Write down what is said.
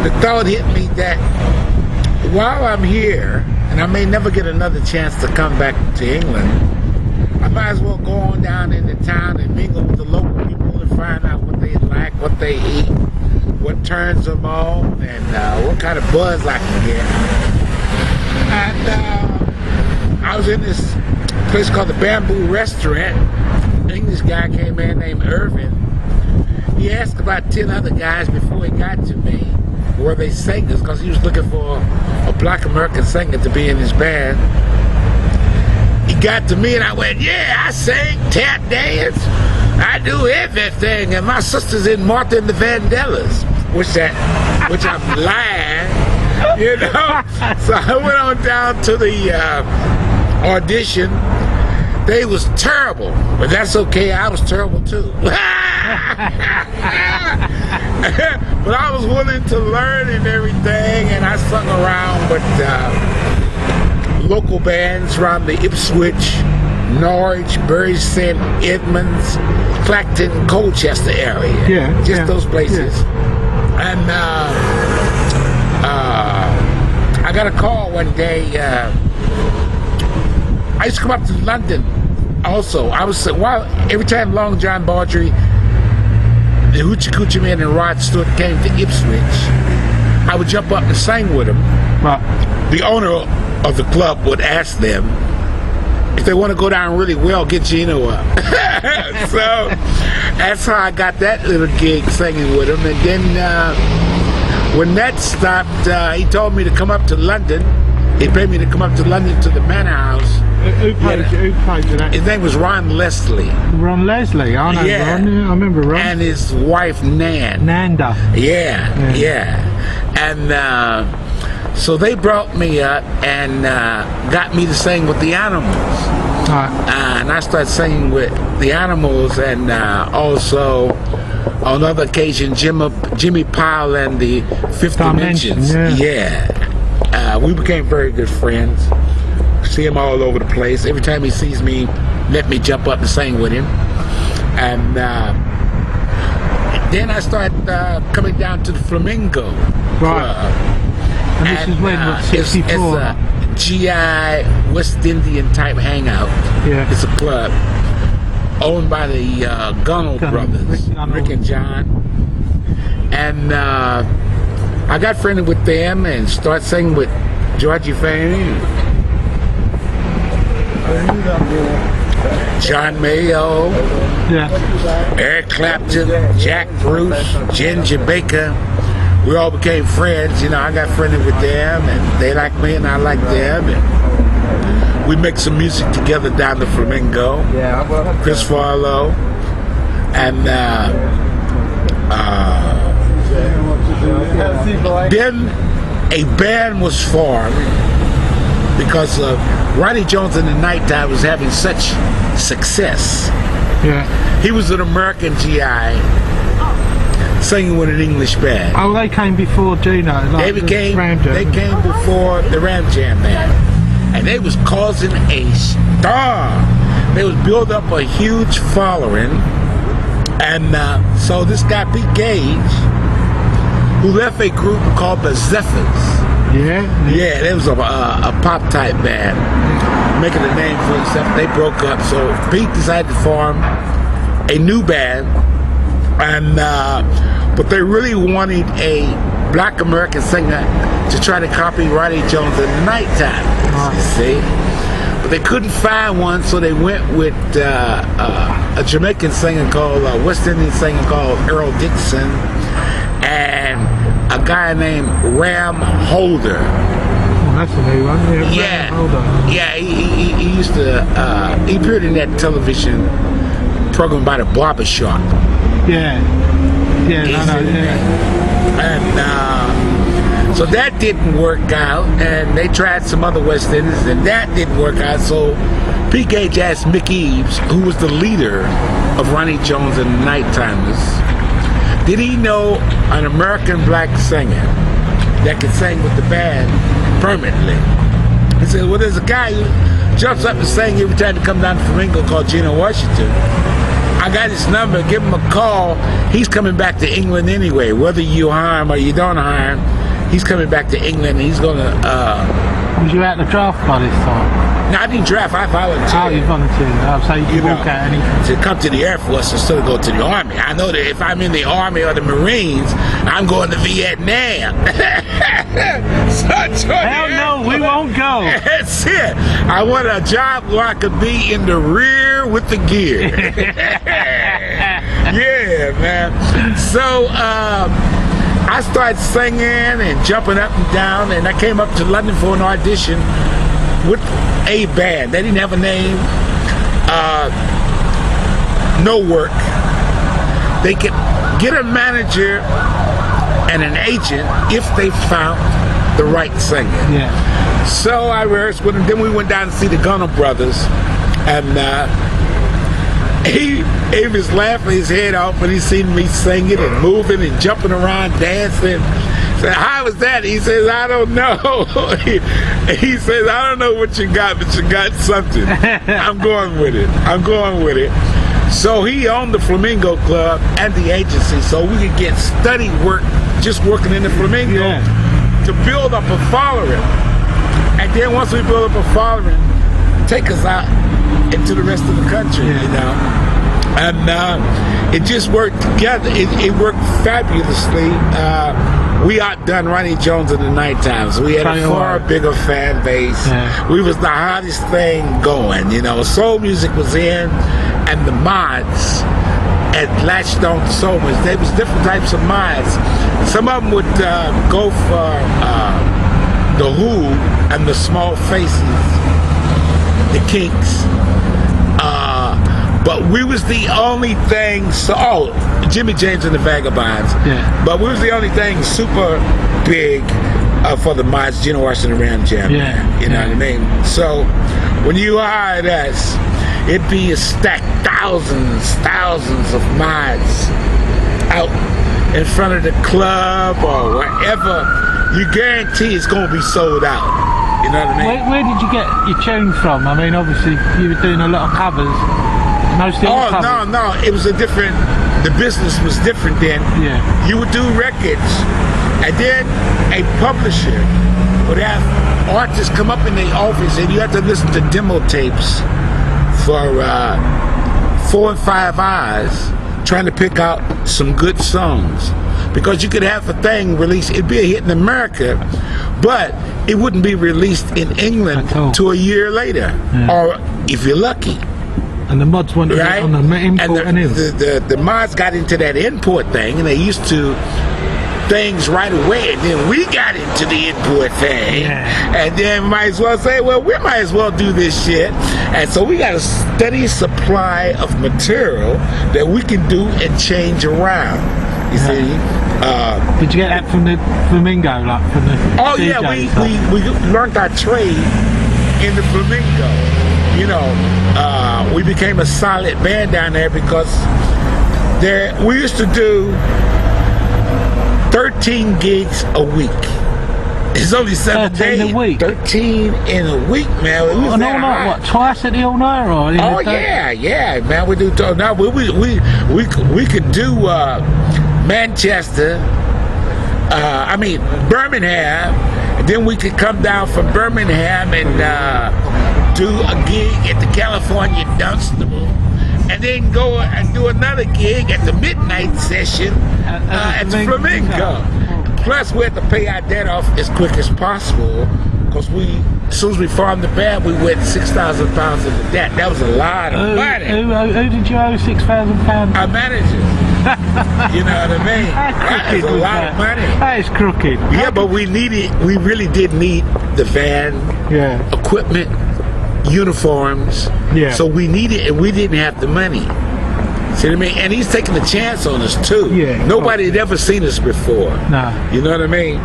the thought hit me that while I'm here, and I may never get another chance to come back to England, I might as well go on down into town and mingle with the local people and find out what they like, what they eat, what turns them on, and what kind of buzz I can get. And I was in this place called the Bamboo Restaurant. An English guy came in named Irvin. He asked about 10 other guys before he got to me were they singers, because he was looking for a black American singer to be in his band. He got to me and I went, yeah, I sing, tap dance, I do everything, and my sister's in Martha and the Vandellas, which I'm lying, you know. So I went on down to the audition. They was terrible, but that's okay, I was terrible too. But I was willing to learn and everything, and I sung around with local bands around the Ipswich, Norwich, Bury St. Edmunds, Clacton, Colchester area. Yeah, just those places. Yeah. And I got a call one day. I used to come up to London also. I was every time Long John Baldry, the Hoochie Coochie Man, and Rod Stewart came to Ipswich, I would jump up and sing with them. Wow. The owner of the club would ask them if they want to go down really well, get Geno up. So that's how I got that little gig singing with him. And then when that stopped, he told me to come up to London. He paid me to come up to London to the Manor House. Who paid you that? His name was Ron Leslie. Ron Leslie, I know Ron. I remember Ron. And his wife Nan. Nanda. Yeah. And so they brought me up and got me to sing with the Animals. And I started singing with the Animals, and also on other occasion Jimmy Powell and the Fifth Dimensions. We became very good friends. See him all over the place. Every time he sees me, let me jump up and sing with him. And then I started coming down to the Flamingo Club. And this is when, what, 64? It's a GI West Indian type hangout. Yeah. It's a club owned by the Gunnell brothers, Rick and John. And I got friendly with them and started singing with Georgie Fame, John Mayo, Eric Clapton, Jack Bruce, Ginger Baker. We all became friends. You know, I got friendly with them, and they like me, and I like them. And we make some music together down the Flamingo. Chris Farlow, and then a band was formed because Ronnie Jones in the Nighttime was having such success. He was an American GI singing with an English band. Oh, they came before Geno. Like they came before the Ram Jam band, and they was causing a storm. They was build up a huge following, and so this guy Pete Gage, who left a group called the Zephyrs. There was a pop type band making a name for himself. They broke up, so Pete decided to form a new band, and but they really wanted a black American singer to try to copy Ronnie Jones in the Nighttime. You see, but they couldn't find one, so they went with a Jamaican singer called West Indian singer called Earl Dixon, and a guy named Ram Holder. Oh, that's a new one. Ram Holder. He used to he appeared in that television program by the Barbershop. And so that didn't work out, and they tried some other West Indies, and that didn't work out. So Pete Gage asked Mick Eves, who was the leader of Ronnie Jones and the Nighttimers, did he know an American black singer that could sing with the band permanently? He said, well, there's a guy who jumps up and sings every time he comes down to Flamingo called Geno Washington. I got his number. Give him a call. He's coming back to England anyway. Whether you hire him or you don't hire him, he's coming back to England. And he's gonna. Was you at the draft by this time? No, I didn't draft. I volunteered. Oh, you volunteered. So you can walk out anything. To come to the Air Force instead of go to the Army. I know that if I'm in the Army or the Marines, I'm going to Vietnam. Hell no, we won't go. That's it. I want a job where I could be in the rear with the gear. Yeah, man. So I started singing and jumping up and down, and I came up to London for an audition with a band. They didn't have a name, no work. They could get a manager and an agent if they found the right singer. Yeah. So I rehearsed with them. Then we went down to see the Geno brothers, and he was laughing his head off when he seen me singing and moving and jumping around, dancing. Said, how was that? He says, I don't know. He says, I don't know what you got, but you got something. I'm going with it. So he owned the Flamingo Club and the agency, so we could get study work just working in the Flamingo to build up a following. And then once we build up a following, take us out into the rest of the country, you know. And it just worked together. It worked fabulously. We outdone Ronnie Jones in the night times. We had a far bigger fan base. Yeah. We was the hottest thing going, you know. Soul music was in, and the mods had latched on so much. There was different types of mods. Some of them would go for the Who and the Small Faces, the Kinks. But we was the only thing, Jimmy James and the Vagabonds. Yeah. But we was the only thing super big for the mods, Geno Washington Ram Jam. Yeah. You know what I mean? So when you hired us, it'd be a stack, thousands of mods out in front of the club or wherever. You guarantee it's going to be sold out. You know what I mean? Where did you get your tune from? I mean, obviously you were doing a lot of covers. No, it was a different, the business was different then. Yeah. You would do records, and then a publisher would have artists come up in the office, and you have to listen to demo tapes for 4 and 5 hours trying to pick out some good songs. Because you could have a thing released, it'd be a hit in America, but it wouldn't be released in England till a year later, or if you're lucky. And the mods wanted it on the import and the mods got into that import thing, and they used to things right away, and then we got into the import thing, and then might as well say, well, we might as well do this shit, and so we got a steady supply of material that we can do and change around. You see? Did you get that from the Flamingo, like from the? Oh DJs, yeah, we learned our trade in the Flamingo. You know, we became a solid band down there because we used to do 13 gigs a week. It's only 7 days. 13 a week? 13 in a week, man. And all night, what, twice at the all night? Or yeah, man. We do. Now we could do Manchester. Birmingham. And then we could come down from Birmingham and do a gig at the California Dunstable, and then go and do another gig at the midnight session at the Flamingo. Plus, we had to pay our debt off as quick as possible, because as soon as we formed the band, we went 6,000 pounds into debt. That was a lot of money. Who did you owe 6,000 pounds? Our managers. You know what I mean? That is a lot of money. That is crooked. Yeah, but we really did need the van, equipment, uniforms. Yeah. So we needed, and we didn't have the money. See what I mean? And he's taking a chance on us too. Yeah. Nobody had ever seen us before. Nah. You know what I mean?